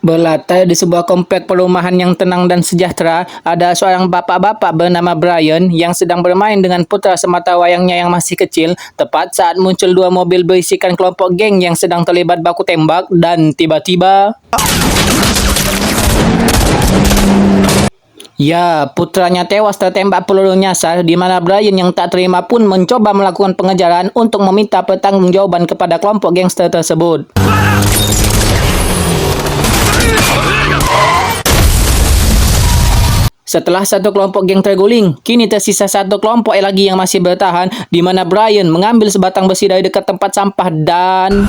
Berlatar di sebuah komplek perumahan yang tenang dan sejahtera, ada seorang bapak-bapak bernama Brian yang sedang bermain dengan putra sematawayangnya yang masih kecil, tepat saat muncul dua mobil berisikan kelompok geng yang sedang terlibat baku tembak dan tiba-tiba... Ya, putranya tewas tertembak peluru nyasar di mana Brian yang tak terima pun mencoba melakukan pengejaran untuk meminta pertanggungjawaban kepada kelompok gangster tersebut. Setelah satu kelompok geng terguling, kini tersisa satu kelompok lagi yang masih bertahan, di mana Brian mengambil sebatang besi dari dekat tempat sampah dan...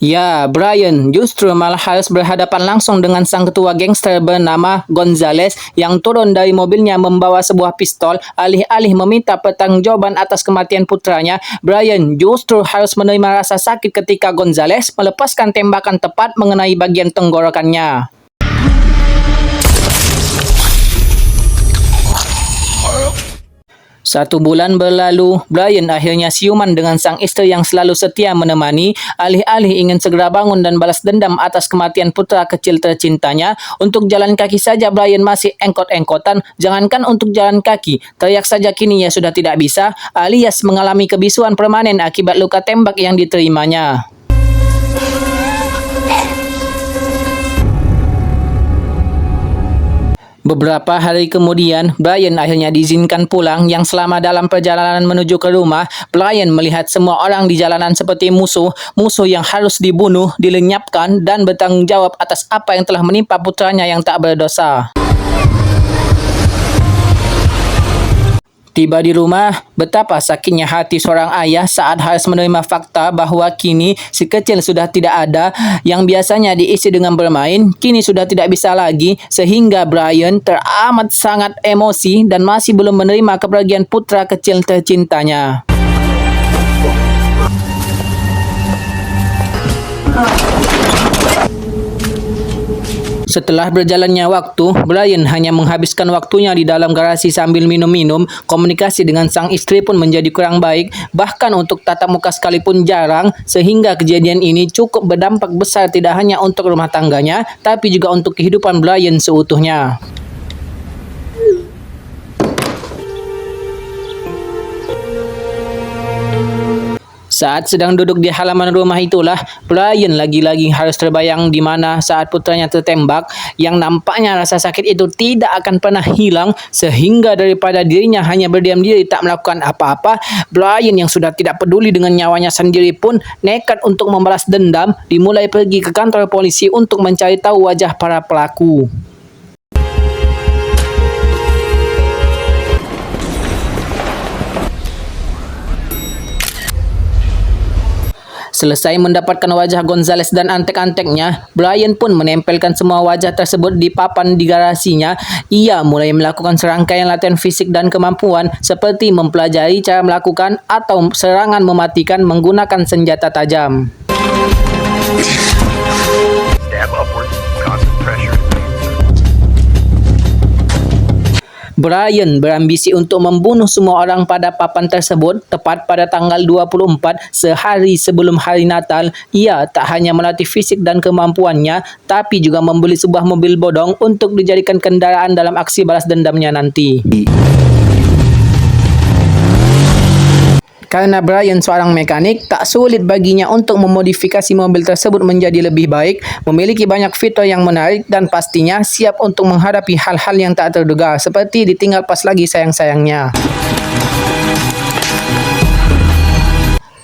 Ya, Brian justru malah harus berhadapan langsung dengan sang ketua gangster bernama Gonzales yang turun dari mobilnya membawa sebuah pistol. Alih-alih meminta pertanggungjawaban atas kematian putranya, Brian justru harus menerima rasa sakit ketika Gonzales melepaskan tembakan tepat mengenai bagian tenggorokannya. Satu bulan berlalu, Brian akhirnya siuman dengan sang istri yang selalu setia menemani. Alih-alih ingin segera bangun dan balas dendam atas kematian putra kecil tercintanya, untuk jalan kaki saja Brian masih engkot-engkotan. Jangankan untuk jalan kaki, teriak saja kini ia sudah tidak bisa, alias mengalami kebisuan permanen akibat luka tembak yang diterimanya. Beberapa hari kemudian, Brian akhirnya diizinkan pulang. Yang selama dalam perjalanan menuju ke rumah, Brian melihat semua orang di jalanan seperti musuh yang harus dibunuh, dilenyapkan, dan bertanggung jawab atas apa yang telah menimpa putranya yang tak berdosa. Tiba di rumah, betapa sakitnya hati seorang ayah saat harus menerima fakta bahwa kini si kecil sudah tidak ada. Yang biasanya diisi dengan bermain, kini sudah tidak bisa lagi, sehingga Brian teramat sangat emosi dan masih belum menerima kepergian putra kecil tercintanya. Setelah berjalannya waktu, Brian hanya menghabiskan waktunya di dalam garasi sambil minum-minum. Komunikasi dengan sang istri pun menjadi kurang baik, bahkan untuk tatap muka sekalipun jarang, sehingga kejadian ini cukup berdampak besar tidak hanya untuk rumah tangganya, tapi juga untuk kehidupan Brian seutuhnya. Saat sedang duduk di halaman rumah itulah, Brian lagi-lagi harus terbayang di mana saat putranya tertembak, yang nampaknya rasa sakit itu tidak akan pernah hilang, sehingga daripada dirinya hanya berdiam diri tak melakukan apa-apa, Brian yang sudah tidak peduli dengan nyawanya sendiri pun nekat untuk membalas dendam, dimulai pergi ke kantor polisi untuk mencari tahu wajah para pelaku. Selesai mendapatkan wajah Gonzales dan antek-anteknya, Brian pun menempelkan semua wajah tersebut di papan di garasinya. Ia mulai melakukan serangkaian latihan fisik dan kemampuan, seperti mempelajari cara melakukan atau serangan mematikan menggunakan senjata tajam. Stab upward, constant pressure. Brian berambisi untuk membunuh semua orang pada papan tersebut tepat pada tanggal 24, sehari sebelum hari Natal. Ia tak hanya melatih fisik dan kemampuannya, tapi juga membeli sebuah mobil bodong untuk dijadikan kendaraan dalam aksi balas dendamnya nanti. Karena Brian seorang mekanik, tak sulit baginya untuk memodifikasi mobil tersebut menjadi lebih baik, memiliki banyak fitur yang menarik, dan pastinya siap untuk menghadapi hal-hal yang tak terduga, seperti ditinggal pas lagi sayang-sayangnya.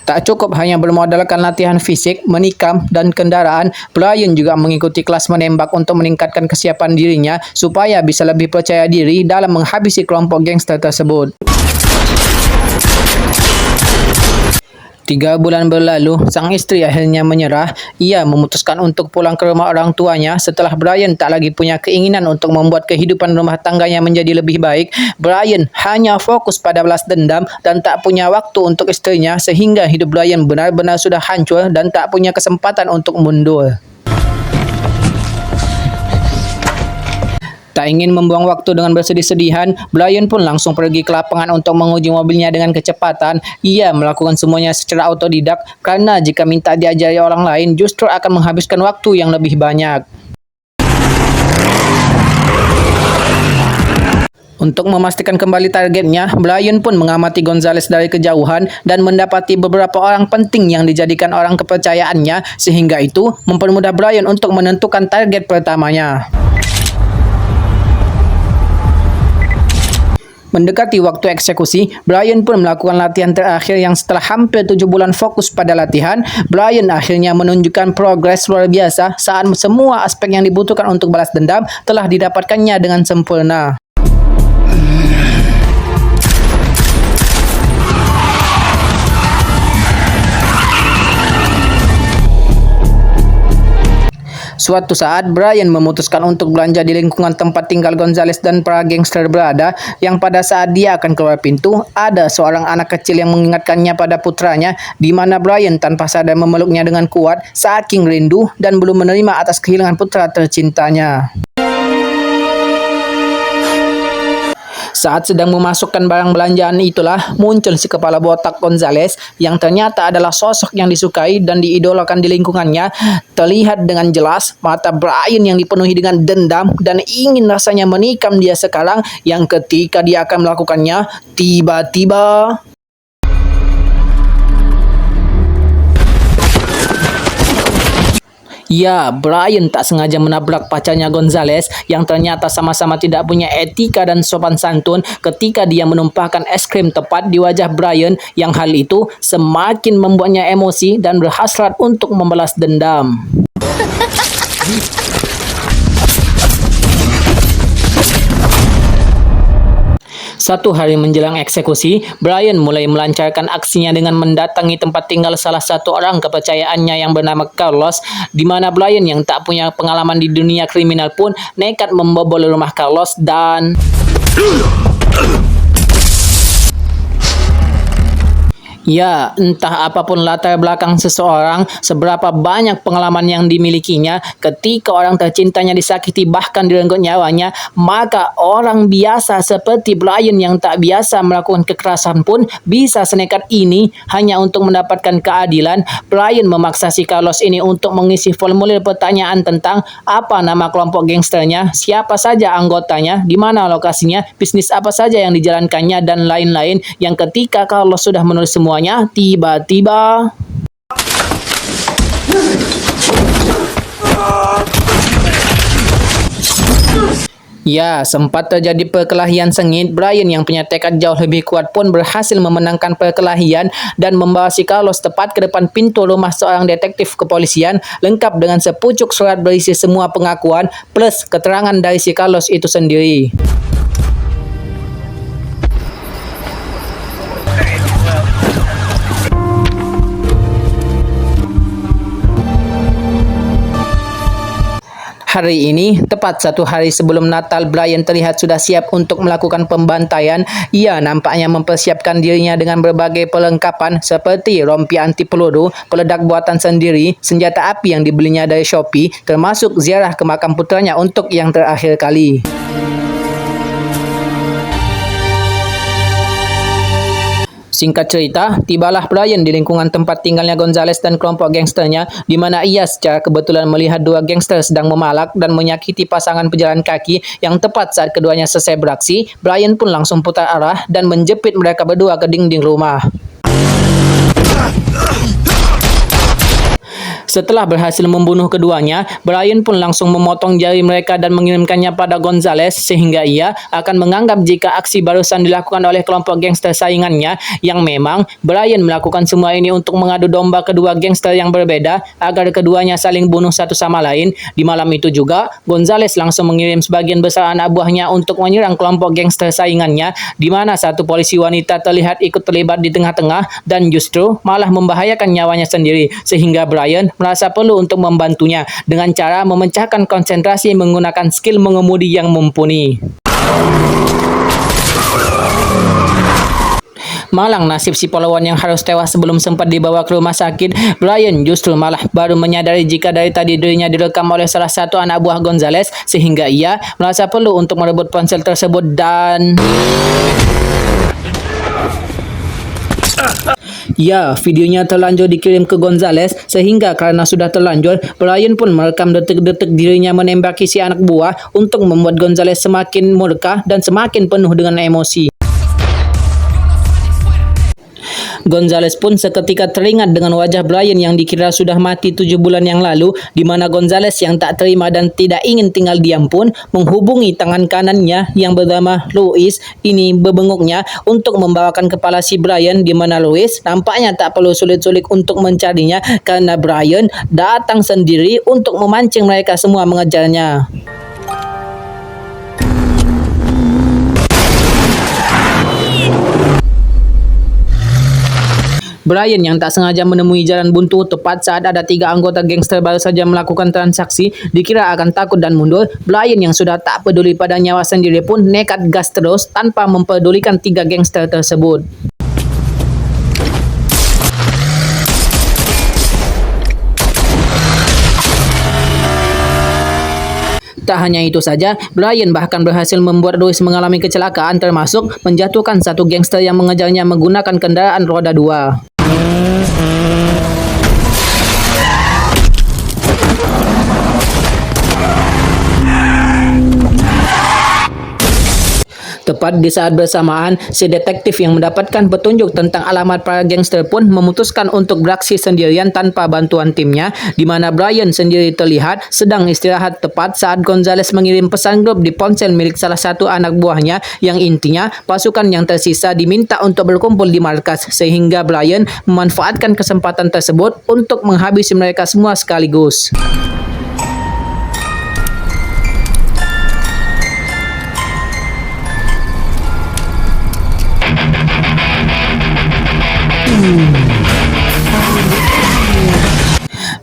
Tak cukup hanya bermodalkan latihan fisik, menikam, dan kendaraan, Brian juga mengikuti kelas menembak untuk meningkatkan kesiapan dirinya supaya bisa lebih percaya diri dalam menghabisi kelompok gangster tersebut. 3 bulan berlalu, sang istri akhirnya menyerah. Ia memutuskan untuk pulang ke rumah orang tuanya setelah Brian tak lagi punya keinginan untuk membuat kehidupan rumah tangganya menjadi lebih baik. Brian hanya fokus pada balas dendam dan tak punya waktu untuk istrinya, sehingga hidup Brian benar-benar sudah hancur dan tak punya kesempatan untuk mundur. Tak ingin membuang waktu dengan bersedih-sedihan, Brian pun langsung pergi ke lapangan untuk menguji mobilnya dengan kecepatan. Ia melakukan semuanya secara otodidak karena jika minta diajari orang lain justru akan menghabiskan waktu yang lebih banyak. Untuk memastikan kembali targetnya, Brian pun mengamati Gonzales dari kejauhan dan mendapati beberapa orang penting yang dijadikan orang kepercayaannya, sehingga itu mempermudah Brian untuk menentukan target pertamanya. Mendekati waktu eksekusi, Brian pun melakukan latihan terakhir yang setelah hampir 7 bulan fokus pada latihan, Brian akhirnya menunjukkan progres luar biasa saat semua aspek yang dibutuhkan untuk balas dendam telah didapatkannya dengan sempurna. Suatu saat, Brian memutuskan untuk belanja di lingkungan tempat tinggal Gonzales dan para gangster berada, yang pada saat dia akan keluar pintu, ada seorang anak kecil yang mengingatkannya pada putranya, di mana Brian tanpa sadar memeluknya dengan kuat, saking rindu dan belum menerima atas kehilangan putra tercintanya. Saat sedang memasukkan barang belanjaan itulah muncul si kepala botak Gonzales yang ternyata adalah sosok yang disukai dan diidolakan di lingkungannya. Terlihat dengan jelas mata Brian yang dipenuhi dengan dendam dan ingin rasanya menikam dia sekarang, yang ketika dia akan melakukannya, tiba-tiba ya, Brian tak sengaja menabrak pacarnya Gonzales yang ternyata sama-sama tidak punya etika dan sopan santun ketika dia menumpahkan es krim tepat di wajah Brian, yang hal itu semakin membuatnya emosi dan berhasrat untuk membalas dendam. Satu hari menjelang eksekusi, Brian mulai melancarkan aksinya dengan mendatangi tempat tinggal salah satu orang kepercayaannya yang bernama Carlos, di mana Brian yang tak punya pengalaman di dunia kriminal pun nekat membobol rumah Carlos dan ya, entah apapun latar belakang seseorang, seberapa banyak pengalaman yang dimilikinya, ketika orang tercintanya disakiti bahkan direnggut nyawanya, maka orang biasa seperti Brian yang tak biasa melakukan kekerasan pun bisa senekat ini hanya untuk mendapatkan keadilan. Brian memaksa si Carlos ini untuk mengisi formulir pertanyaan tentang apa nama kelompok gangsternya, siapa saja anggotanya, di mana lokasinya, bisnis apa saja yang dijalankannya, dan lain-lain, yang ketika Carlos sudah menulis semua, tiba-tiba ya, sempat terjadi perkelahian sengit. Brian yang punya tekad jauh lebih kuat pun berhasil memenangkan perkelahian dan membawa si Carlos tepat ke depan pintu rumah seorang detektif kepolisian, lengkap dengan sepucuk surat berisi semua pengakuan plus keterangan dari si Carlos itu sendiri. Hari ini, tepat 1 hari sebelum Natal, Brian terlihat sudah siap untuk melakukan pembantaian. Ia nampaknya mempersiapkan dirinya dengan berbagai perlengkapan seperti rompi anti peluru, peledak buatan sendiri, senjata api yang dibelinya dari Shopee, termasuk ziarah ke makam putranya untuk yang terakhir kali. Singkat cerita, tibalah Brian di lingkungan tempat tinggalnya Gonzales dan kelompok gangsternya, di mana ia secara kebetulan melihat 2 gangster sedang memalak dan menyakiti pasangan pejalan kaki, yang tepat saat keduanya selesai beraksi, Brian pun langsung putar arah dan menjepit mereka berdua ke dinding rumah. Setelah berhasil membunuh keduanya, Brian pun langsung memotong jari mereka dan mengirimkannya pada Gonzales, sehingga ia akan menganggap jika aksi barusan dilakukan oleh kelompok gangster saingannya, yang memang Brian melakukan semua ini untuk mengadu domba kedua gangster yang berbeda agar keduanya saling bunuh satu sama lain. Di malam itu juga, Gonzales langsung mengirim sebagian besar anak buahnya untuk menyerang kelompok gangster saingannya, di mana satu polisi wanita terlihat ikut terlibat di tengah-tengah dan justru malah membahayakan nyawanya sendiri, sehingga Brian merasa perlu untuk membantunya dengan cara memecahkan konsentrasi menggunakan skill mengemudi yang mumpuni. Malang nasib si pahlawan yang harus tewas sebelum sempat dibawa ke rumah sakit. Brian justru malah baru menyadari jika dari tadi dirinya direkam oleh salah satu anak buah Gonzales, sehingga ia merasa perlu untuk merebut ponsel tersebut dan... Ya, videonya terlanjur dikirim ke Gonzales, sehingga karena sudah terlanjur, Brian pun merekam detik-detik dirinya menembaki si anak buah untuk membuat Gonzales semakin murka dan semakin penuh dengan emosi. Gonzales pun seketika teringat dengan wajah Brian yang dikira sudah mati 7 bulan yang lalu, di mana Gonzales yang tak terima dan tidak ingin tinggal diam pun menghubungi tangan kanannya yang bernama Louis ini bebenguknya untuk membawakan kepala si Brian, di mana Louis nampaknya tak perlu sulit-sulit untuk mencarinya karena Brian datang sendiri untuk memancing mereka semua mengejarnya. Brian yang tak sengaja menemui jalan buntu tepat saat ada 3 anggota gangster baru saja melakukan transaksi, dikira akan takut dan mundur. Brian yang sudah tak peduli pada nyawa sendiri pun nekat gas terus tanpa mempedulikan 3 gangster tersebut. Tak hanya itu saja, Brian bahkan berhasil membuat Louis mengalami kecelakaan, termasuk menjatuhkan satu gangster yang mengejarnya menggunakan kendaraan roda 2. Tepat di saat bersamaan, si detektif yang mendapatkan petunjuk tentang alamat para gangster pun memutuskan untuk beraksi sendirian tanpa bantuan timnya, di mana Brian sendiri terlihat sedang istirahat tepat saat Gonzales mengirim pesan grup di ponsel milik salah satu anak buahnya, yang intinya pasukan yang tersisa diminta untuk berkumpul di markas, sehingga Brian memanfaatkan kesempatan tersebut untuk menghabisi mereka semua sekaligus.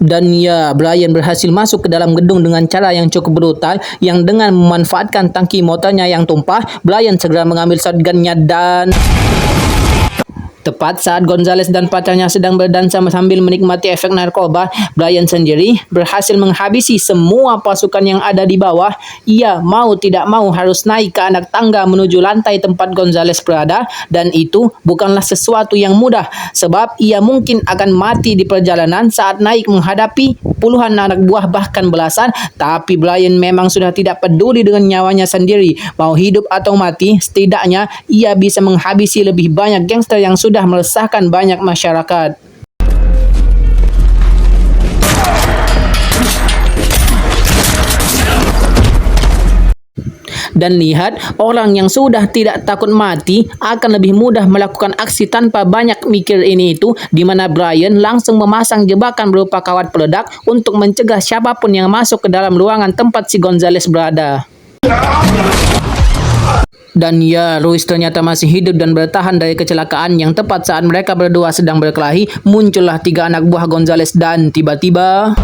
Dan ya, Brian berhasil masuk ke dalam gedung dengan cara yang cukup brutal, yang dengan memanfaatkan tangki motornya yang tumpah, Brian segera mengambil shotgunnya dan... Tepat saat Gonzales dan pacarnya sedang berdansa sambil menikmati efek narkoba, Brian sendiri berhasil menghabisi semua pasukan yang ada di bawah. Ia mau tidak mau harus naik ke anak tangga menuju lantai tempat Gonzales berada, dan itu bukanlah sesuatu yang mudah, sebab ia mungkin akan mati di perjalanan saat naik menghadapi puluhan anak buah bahkan belasan. Tapi Brian memang sudah tidak peduli dengan nyawanya sendiri. Mau hidup atau mati, setidaknya ia bisa menghabisi lebih banyak gangster yang sudah meresahkan banyak masyarakat. Dan lihat, orang yang sudah tidak takut mati akan lebih mudah melakukan aksi tanpa banyak mikir ini itu, di mana Brian langsung memasang jebakan berupa kawat peledak untuk mencegah siapapun yang masuk ke dalam ruangan tempat si Gonzales berada. Dan ya, Louis ternyata masih hidup dan bertahan dari kecelakaan, yang tepat saat mereka berdua sedang berkelahi, muncullah 3 anak buah Gonzales dan tiba-tiba...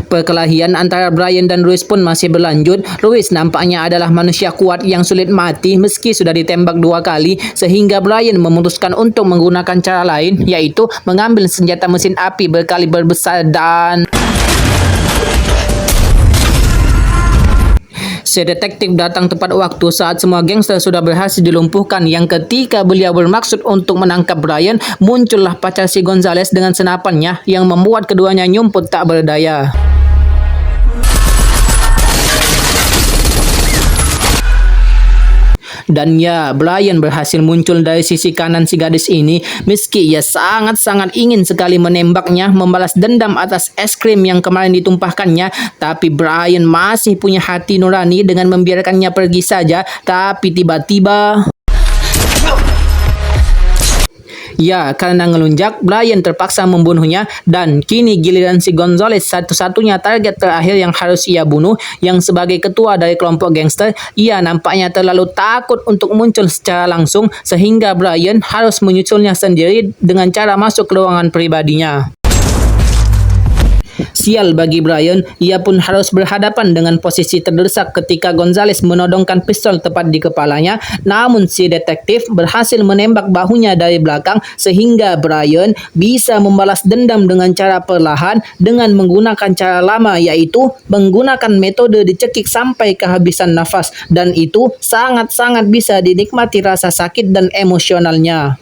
Perkelahian antara Brian dan Louis pun masih berlanjut. Louis nampaknya adalah manusia kuat yang sulit mati meski sudah ditembak 2 kali, sehingga Brian memutuskan untuk menggunakan cara lain, yaitu mengambil senjata mesin api berkaliber besar dan... Si detektif datang tepat waktu saat semua gangster sudah berhasil dilumpuhkan, yang ketika beliau bermaksud untuk menangkap Brian, muncullah pacar si Gonzales dengan senapannya yang membuat keduanya nyumput tak berdaya. Dan ya, Brian berhasil muncul dari sisi kanan si gadis ini. Meski ia sangat-sangat ingin sekali menembaknya membalas dendam atas es krim yang kemarin ditumpahkannya, tapi Brian masih punya hati nurani dengan membiarkannya pergi saja. Tapi tiba-tiba... Ya, karena ngelunjak, Brian terpaksa membunuhnya, dan kini giliran si Gonzales satu-satunya target terakhir yang harus ia bunuh, yang sebagai ketua dari kelompok gangster. Ia nampaknya terlalu takut untuk muncul secara langsung, sehingga Brian harus menyusulnya sendiri dengan cara masuk ke ruangan pribadinya. Sial bagi Brian, ia pun harus berhadapan dengan posisi terdesak ketika Gonzales menodongkan pistol tepat di kepalanya, namun si detektif berhasil menembak bahunya dari belakang sehingga Brian bisa membalas dendam dengan cara perlahan dengan menggunakan cara lama, yaitu menggunakan metode dicekik sampai kehabisan nafas, dan itu sangat-sangat bisa dinikmati rasa sakit dan emosionalnya.